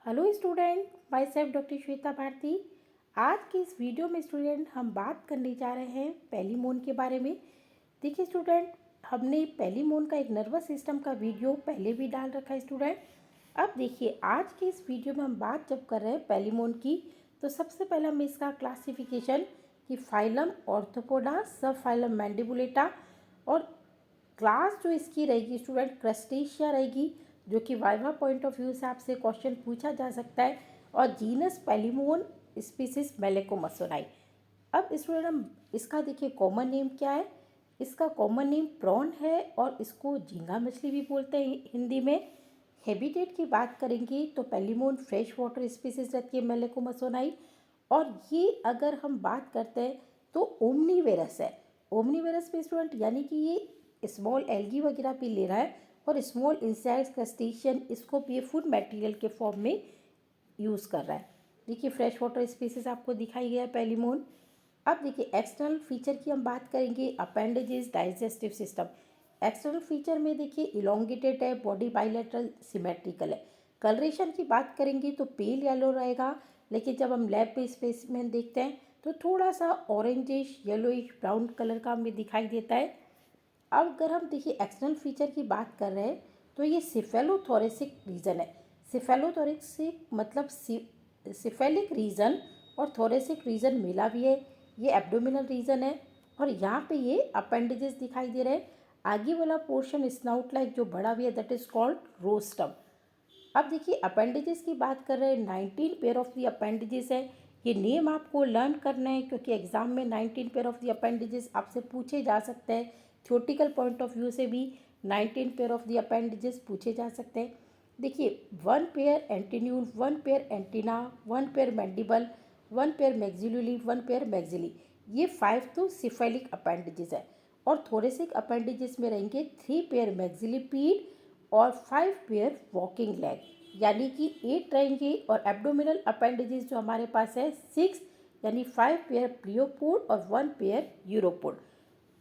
Hello student, myself doctor Shweta Bharati. आज की इस वीडियो में स्टूडेंट हम बात करने जा रहे हैं पेलीमोन के बारे में। देखिए स्टूडेंट, हमने पेलीमोन का एक नर्वस सिस्टम का वीडियो पहले भी डाल रखा है स्टूडेंट। अब देखिए आज की इस वीडियो में हम बात जब कर रहे हैं पेलीमोन की, तो सबसे पहले हम इसका क्लासिफिकेशन कि फाइलम ऑर्थोपोडा, सब फाइलम मैंडिबुलेटा, और क्लास जो इसकी रहेगी स्टूडेंट क्रस्टेशिया रहेगी, जो कि वाइवा पॉइंट ऑफ व्यू से आपसे क्वेश्चन पूछा जा सकता है, और जीनस पेलीमोन, स्पीसीज मेलेकोमसोराई। अब स्टूडेंट हम इसका देखिए कॉमन नेम क्या है। इसका कॉमन नेम प्रॉन है और इसको झींगा मछली भी बोलते हैं हिंदी में। हैबिटेट की बात करेंगे तो पेलीमोन फ्रेश वाटर स्पीसीज रहती है मेलेकोमसोराई, और ये अगर हम बात करते हैं तो ओमनीवेरस है। ओमनीवेरस में स्टूडेंट यानी कि ये स्मॉल एल्गी वगैरह भी ले रहा है, और स्मॉल इंसेक्ट्स, क्रस्टेशियन, इसको भी फूड मटेरियल के फॉर्म में यूज़ कर रहा है। देखिए फ्रेश वाटर स्पीसीज आपको दिखाई गया है पेलीमोन। अब देखिए एक्सटर्नल फीचर की हम बात करेंगे, appendages, digestive system. External feature में देखिए इलोंगेटेड है, बॉडी बाइलेटरल सिमेट्रिकल है। कलरेशन की बात करेंगे तो पेल येलो रहेगा, लेकिन जब हम लैब पे स्पेसिमेन देखते हैं तो थोड़ा सा ऑरेंजिश, येलोइश, ब्राउन कलर का हमें दिखाई देता है। अब अगर हम देखिए एक्सटर्नल फीचर की बात कर रहे हैं तो ये सिफेलोथोरेसिक रीजन है। सिफेलोथोरेसिक मतलब सिफेलिक रीजन और थोरेसिक रीजन मिला भी है। ये एब्डोमिनल रीजन है, और यहाँ पे ये अपेंडेजेस दिखाई दे रहे हैं। आगे वाला पोर्शन स्नाउट लाइक जो बड़ा भी है, दैट इज कॉल्ड रोस्टम। अब देखिए अपेंडेजेस की बात कर रहे हैं, 19 पेयर ऑफ द अपेंडेजेस है। ये नेम आपको लर्न करना है क्योंकि एग्जाम में 19 पेयर ऑफ द अपेंडेजेस आपसे पूछे जा सकते हैं। थ्योरेटिकल पॉइंट ऑफ व्यू से भी 19 पेयर ऑफ द अपेंडेजेस पूछे जा सकते हैं। देखिए 1 pair antennule, 1 pair antenna, 1 pair mandible, 1 pair maxillary, 1 pair maxillae, ये 5 तो सिफेलिक अपेंडेजेस है। और थोरेसिक अपेंडेजेस में रहेंगे 3 पेयर मैक्सिलिपीड और 5 पेयर वॉकिंग लेग, यानी कि 8 रहेंगे। और एब्डोमिनल अपेंडेजेस जो हमारे पास है 6, यानी 5 पेयर प्लियोपोड और 1 पेयर यूरोपोड।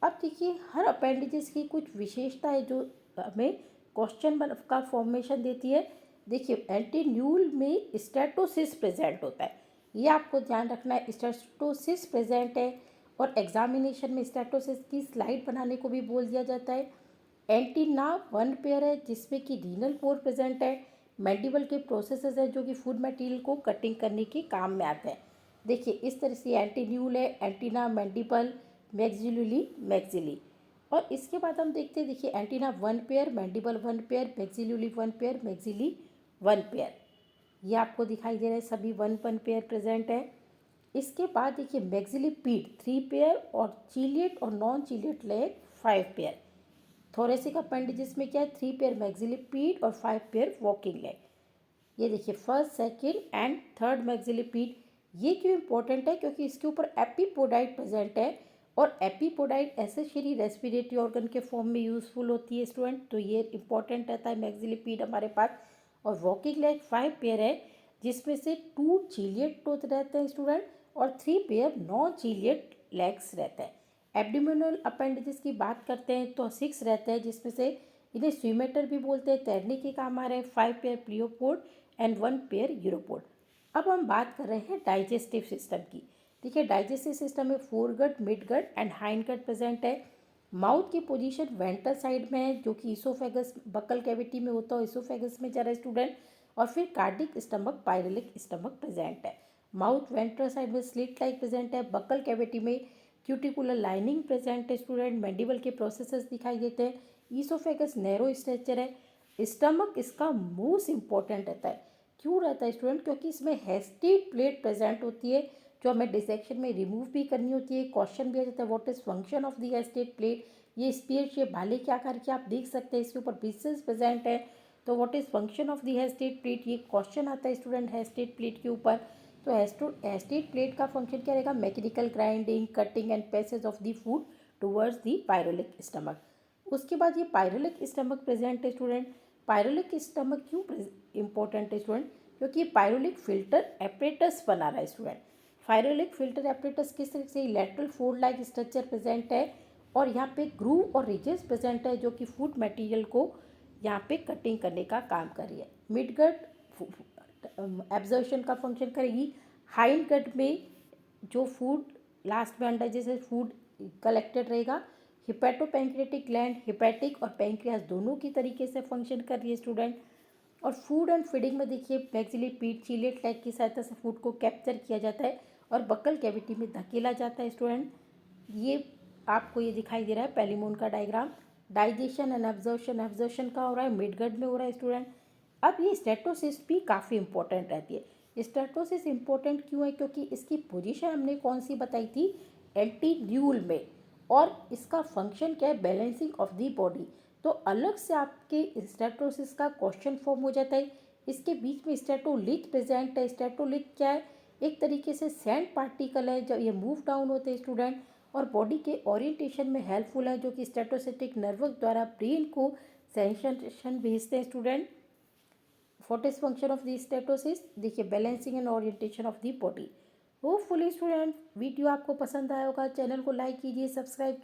अब देखिए हर अपेंडेजेस की कुछ विशेषता है जो हमें क्वेश्चन का फॉर्मेशन देती है। देखिए एंटीन्यूल में स्टेटोसिस प्रेजेंट होता है, ये आपको ध्यान रखना है, स्टेटोसिस प्रेजेंट है। और एग्जामिनेशन में स्टेटोसिस की स्लाइड बनाने को भी बोल दिया जाता है। एंटीना 1 पेयर है जिसमें कि रीनल पोर प्रेजेंट है। मैंडिबल के प्रोसेसेस है जो कि फूड मटेरियल को कटिंग करने के काम में आते हैं। देखिए इस तरह से एंटीन्यूल है, एंटीना, मैंडिबल, मैक्सिलुली, मैक्सिली। और इसके बाद हम देखते हैं, देखिए antenna 1 pair, mandible 1 pair, maxillule 1 pair, maxillae 1 pair, ये आपको दिखाई दे रहे हैं, सभी 1 पेयर प्रेजेंट है। इसके बाद देखिए मैक्सिलिपीड 3 पेयर, और चीलिएट और non chelate leg 5 pair. Thoracic appendages में क्या है, 3 पेयर मैक्सिलिपीड और 5 पेयर वॉकिंग लेग। ये देखिए फर्स्ट, सेकेंड एंड थर्ड मैक्सिलिपीड। ये क्यों इंपॉर्टेंट है, क्योंकि इसके ऊपर एपिपोडाइट प्रेजेंट है, और एपिपोडाइट एसेसरी रेस्पिरेटरी ऑर्गन के फॉर्म में यूजफुल होती है स्टूडेंट, तो ये इंपॉर्टेंट रहता है मैक्सिलिपीड हमारे पास। और वॉकिंग लेग 5 पेयर है, जिसमें से 2 चीलिएट टूथ रहते हैं स्टूडेंट, और 3 पेयर नॉन चीलिएट लेग्स रहते हैं। एब्डोमिनल अपेंडेजेस की बात करते हैं तो 6 रहते हैं, जिसमें से इन्हें स्विमेटर भी बोलते हैं, तैरने के काम आ रहे हैं। 5 पेयर प्लियोपोड एंड 1 पेयर यूरोपोड। अब हम बात कर रहे हैं डाइजेस्टिव सिस्टम की। देखिए डाइजेस्टिव सिस्टम में foregut, midgut and hindgut present है। माउथ की पोजीशन वेंट्रल साइड में है, जो कि इसोफेगस बकल कैविटी में होता है, इसोफेगस में जा रहा है स्टूडेंट। और फिर कार्डिक स्टमक, पायरेलिक स्टमक प्रेजेंट है। माउथ वेंट्रल साइड में स्लिट लाइक प्रेजेंट है, बकल कैविटी में क्यूटिकुलर लाइनिंग प्रेजेंट है स्टूडेंट। मैंडिबल के प्रोसेसेस दिखाई देते हैं। ईसोफेगस नैरो स्ट्रक्चर है। स्टमक इसका मोस्ट इंपॉर्टेंट रहता है। क्यों रहता है स्टूडेंट, क्योंकि इसमें हेस्टेट प्लेट प्रेजेंट होती है, जो हमें डिसेक्शन में रिमूव भी करनी होती है। क्वेश्चन भी आ जाता है, what is function of the hastate plate. ये स्पीयर शेप भाले के आकार की आप देख सकते हैं, इसके ऊपर पीसेस प्रेजेंट है। तो what is function of the hastate plate, ये क्वेश्चन आता है स्टूडेंट हेस्टेट प्लेट के ऊपर। तो हेस्टेट प्लेट का फंक्शन क्या रहेगा, mechanical grinding, cutting and passage of the food towards the pyloric stomach. उसके बाद ये पायरोलिक स्टमक प्रेजेंट है स्टूडेंट। पायरोलिक स्टमक क्यों इंपॉर्टेंट है स्टूडेंट, क्योंकि ये पायरोलिक फिल्टर एपरेटस बना रहा है स्टूडेंट। पायरोलिक फिल्टर एपरेटस किस तरह से, lateral fold like structure present है, और यहाँ पे ग्रूव और रिजेस प्रेजेंट है, जो कि फूड मटेरियल को यहाँ पे कटिंग करने का काम कर रही है। मिडगट एब्जॉर्प्शन का फंक्शन करेगी। हाइंड गट में जो फूड लास्ट में अनडाइजेस्टेड फूड कलेक्टेड रहेगा। हिपैटोपैंक्रियाटिक ग्लैंड हिपैटिक और पैंक्रियास दोनों की तरीके से फंक्शन कर रही है स्टूडेंट। और फूड एंड फीडिंग में देखिए मैक्सिली पीट चिलेट लैग की सहायता से फूड को कैप्चर किया जाता है और बक्कल कैविटी में धकेला जाता है स्टूडेंट। ये आपको ये दिखाई दे रहा है पेलीमोन का डायग्राम। डाइजेशन एंड एब्जॉर्प्शन का हो रहा है मिड गट में हो रहा है स्टूडेंट। अब ये स्टेटोसिस भी काफ़ी इंपॉर्टेंट रहती है। स्टेटोसिस इंपॉर्टेंट क्यों है? क्योंकि इसकी पोजीशन हमने कौन सी बताई थी, एंटीड्यूल में, और इसका फंक्शन क्या है, बैलेंसिंग ऑफ द बॉडी। तो अलग से आपके स्टेटोसिस का क्वेश्चन फॉर्म हो जाता है। इसके बीच में स्टेटोलिथ प्रेजेंट है। स्टेटोलिथ क्या है? एक तरीके से सैंड पार्टिकल है जब ये मूव डाउन होते हैं स्टूडेंट, और बॉडी के ओरिएंटेशन में हेल्पफुल है, जो कि स्टेटोसिटिक नर्व द्वारा ब्रेन को सेंसेशन भेजते हैं student. What is function of the statocyst? देखिए balancing and orientation of the body. Hopefully student video आपको पसंद आया होगा। चैनल को लाइक कीजिए, सब्सक्राइब